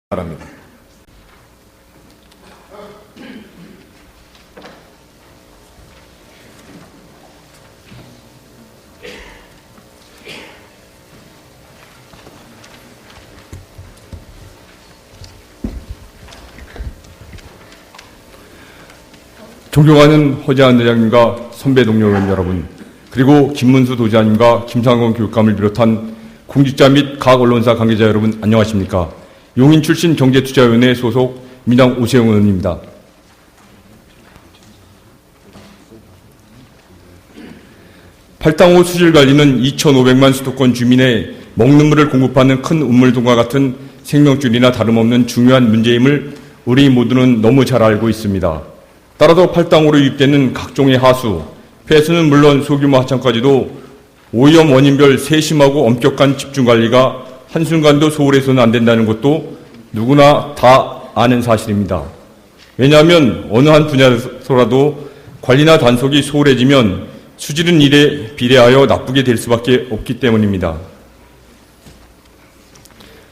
바랍니다. 존경하는 허재한 대장님과 선배 동료 의원 여러분, 그리고 김문수 도지사님과 김상곤 교육감을 비롯한 공직자 및 각 언론사 관계자 여러분, 안녕하십니까? 용인 출신 경제투자위원회 소속 민당 오세영 의원입니다. 팔당호 수질관리는 2,500만 수도권 주민의 먹는 물을 공급하는 큰 운물등과 같은 생명줄이나 다름없는 중요한 문제임을 우리 모두는 너무 잘 알고 있습니다. 따라서 팔당호로 유입되는 각종의 하수, 폐수는 물론 소규모 하천까지도 오염 원인별 세심하고 엄격한 집중관리가 한순간도 소홀해서는 안 된다는 것도 누구나 다 아는 사실입니다. 왜냐하면 어느 한 분야에서라도 관리나 단속이 소홀해지면 수질은 일에 비례하여 나쁘게 될 수밖에 없기 때문입니다.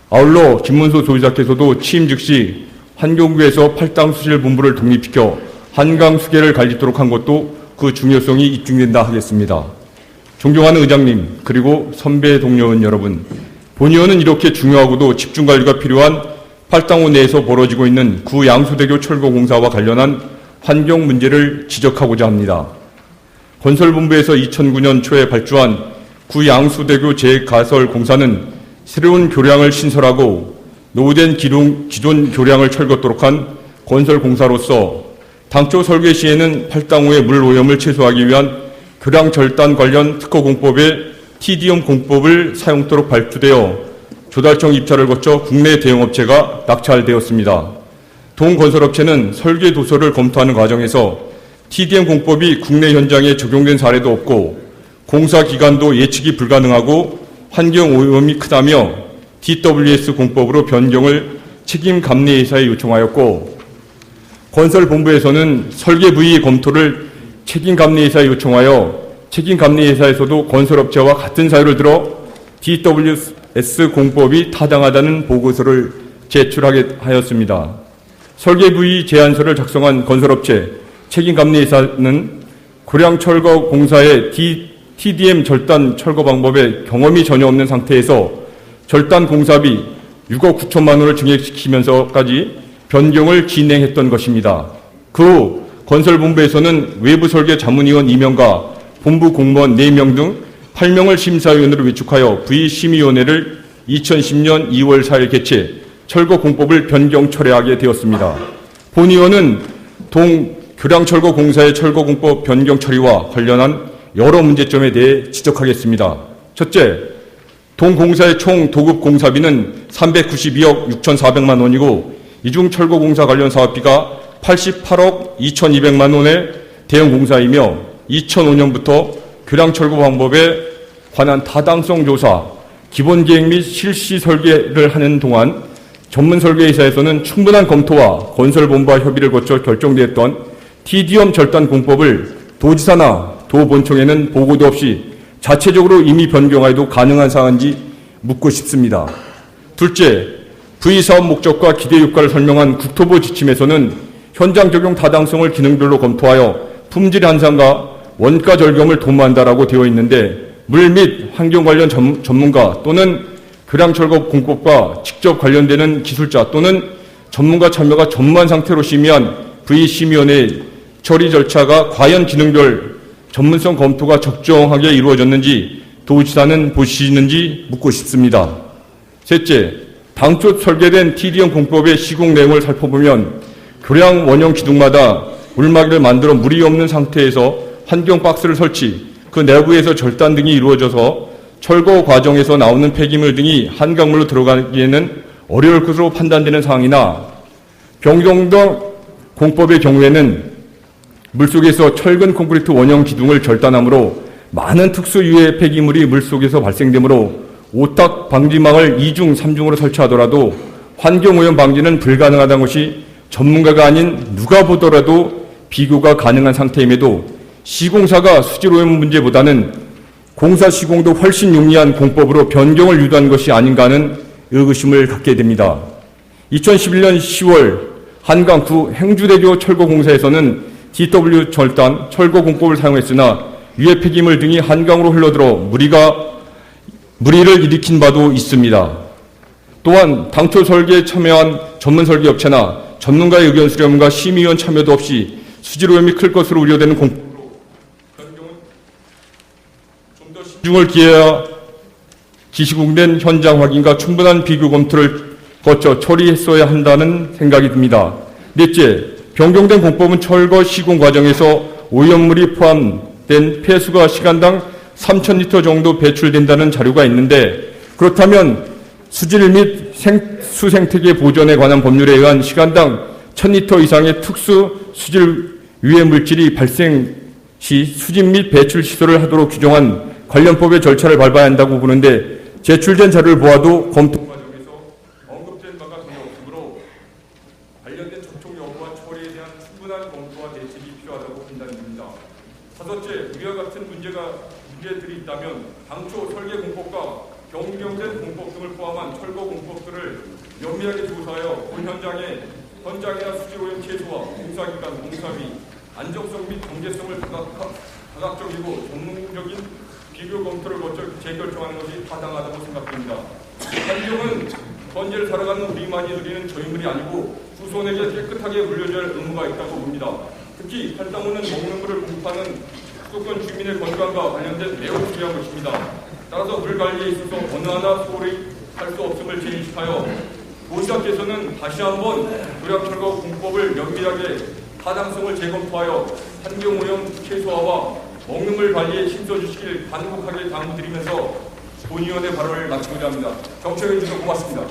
아울러 김문수 도지사께서도 취임 즉시 환경부에서 팔당수질본부를 독립시켜 한강수계를 관리토록 한 것도 그 중요성이 입증된다 하겠습니다. 존경하는 의장님, 그리고 선배 동료원 여러분, 본 의원은 이렇게 중요하고도 집중관리가 필요한 팔당호 내에서 벌어지고 있는 구 양수대교 철거공사와 관련한 환경 문제를 지적하고자 합니다. 건설본부에서 2009년 초에 발주한 구 양수대교 재가설 공사는 새로운 교량을 신설하고 노후된 기존 교량을 철거토록 한 건설공사로서 당초 설계 시에는 팔당호의 물 오염을 최소화하기 위한 교량 절단 관련 특허공법의 TDM 공법을 사용토록 발주되어 조달청 입찰을 거쳐 국내 대형업체가 낙찰되었습니다. 동건설업체는 설계 도서를 검토하는 과정에서 TDM 공법이 국내 현장에 적용된 사례도 없고 공사 기간도 예측이 불가능하고 환경 오염이 크다며 DWS 공법으로 변경을 책임 감리회사에 요청하였고, 건설본부에서는 설계 부위 검토를 책임 감리회사에 요청하여 책임 감리회사에서도 건설업체와 같은 사유를 들어 DWS 공법이 타당하다는 보고서를 제출하게 하였습니다. 설계 부위 제안서를 작성한 건설업체 책임 감리회사는 고량 철거 공사의 TDM 절단 철거 방법에 경험이 전혀 없는 상태에서 절단 공사비 6억 9천만 원을 증액시키면서까지 변경을 진행했던 것입니다. 그 후 건설본부에서는 외부 설계 자문위원 2명과 본부 공무원 4명 등 8명을 심사위원으로 위촉하여 부의심의위원회를 2010년 2월 4일 개최 철거 공법을 변경 철회하게 되었습니다. 본 의원은 동 교량철거 공사의 철거 공법 변경 처리와 관련한 여러 문제점에 대해 지적하겠습니다. 첫째, 동공사의 총 도급 공사비는 392억 6,400만 원이고 이 중 철거 공사 관련 사업비가 88억 2,200만 원의 대형 공사이며 2005년부터 교량 철거 방법에 관한 타당성 조사, 기본 계획 및 실시 설계를 하는 동안 전문 설계회사에서는 충분한 검토와 건설본부와 협의를 거쳐 결정되었던 TDM 절단 공법을 도지사나 도본청에는 보고도 없이 자체적으로 이미 변경하여도 가능한 사안인지 묻고 싶습니다. 둘째, 부의사업 목적과 기대 효과를 설명한 국토부 지침에서는 현장 적용 타당성을 기능별로 검토하여 품질 향상과 원가 절감을 도모한다라고 되어 있는데, 물 및 환경 관련 전문가 또는 교량 철거 공법과 직접 관련되는 기술자 또는 전문가 참여가 전무한 상태로 심의한 부의심의원회 처리 절차가 과연 기능별 전문성 검토가 적정하게 이루어졌는지 도지사는 보시는지 묻고 싶습니다. 셋째, 당초 설계된 TDM 공법의 시공 내용을 살펴보면 교량 원형 기둥마다 물막이를 만들어 물이 없는 상태에서 환경 박스를 설치, 그 내부에서 절단 등이 이루어져서 철거 과정에서 나오는 폐기물 등이 한강물로 들어가기에는 어려울 것으로 판단되는 사항이나, 병동동 공법의 경우에는 물속에서 철근 콘크리트 원형 기둥을 절단하므로 많은 특수 유해 폐기물이 물속에서 발생되므로 오탁 방지망을 2중, 3중으로 설치하더라도 환경오염 방지는 불가능하다는 것이 전문가가 아닌 누가 보더라도 비교가 가능한 상태임에도 시공사가 수질오염 문제보다는 공사 시공도 훨씬 용이한 공법으로 변경을 유도한 것이 아닌가 하는 의구심을 갖게 됩니다. 2011년 10월 한강9 행주대교 철거공사에서는 DW 절단 철거 공법을 사용했으나 유해 폐기물 등이 한강으로 흘러들어 물의를 일으킨 바도 있습니다. 또한 당초 설계에 참여한 전문 설계 업체나 전문가의 의견 수렴과 심의위원 참여도 없이 수질 오염이 클 것으로 우려되는 공법으로 현경은 좀 더 신중을 기해야 기시공된 현장 확인과 충분한 비교 검토를 거쳐 처리했어야 한다는 생각이 듭니다. 넷째, 변경된 공법은 철거 시공 과정에서 오염물이 포함된 폐수가 시간당 3,000리터 정도 배출된다는 자료가 있는데, 그렇다면 수질 및 수생태계 보존에 관한 법률에 의한 시간당 1,000리터 이상의 특수 수질 유해 물질이 발생 시 수집 및 배출 시설을 하도록 규정한 관련법의 절차를 밟아야 한다고 보는데, 제출된 자료를 보아도 검토 과정에서 언급된 바가 전혀 없으므로 관련된 접촉 여부와 처리에 대한 충분한 검토와 대책이 필요하다고 판단됩니다. 다섯째, 이와 같은 문제들이 있다면 당초 설계 공법과 변경된 공법 등을 포함한 철거 공법들을 면밀하게 조사하여 본 현장이나 수질 오염 최소화, 공사기간, 공사비, 안정성 및 경제성을 다각적이고 전문적인 비교 검토를 거쳐 재결정하는 것이 타당하다고 생각됩니다. 환경은 현재를 살아가는 우리만이 누리는 저희물이 아니고 후손에게 깨끗하게 물려줘야 할 의무가 있다고 봅니다. 특히 탈당물은 먹는 물을 공급하는 수도권 주민의 건강과 관련된 매우 중요한 것입니다. 따라서 물 관리에 있어서 어느 하나 소홀히 할 수 없음을 제시하여 도시락께서는 다시 한번 도량철거 공법을 면밀하게 타당성을 재검토하여 환경오염 최소화와 먹는 물 관리에 힘써주시길 간곡하게 당부드리면서 본위원회 발언을 마치고자 합니다. 경청해 주셔서 고맙습니다.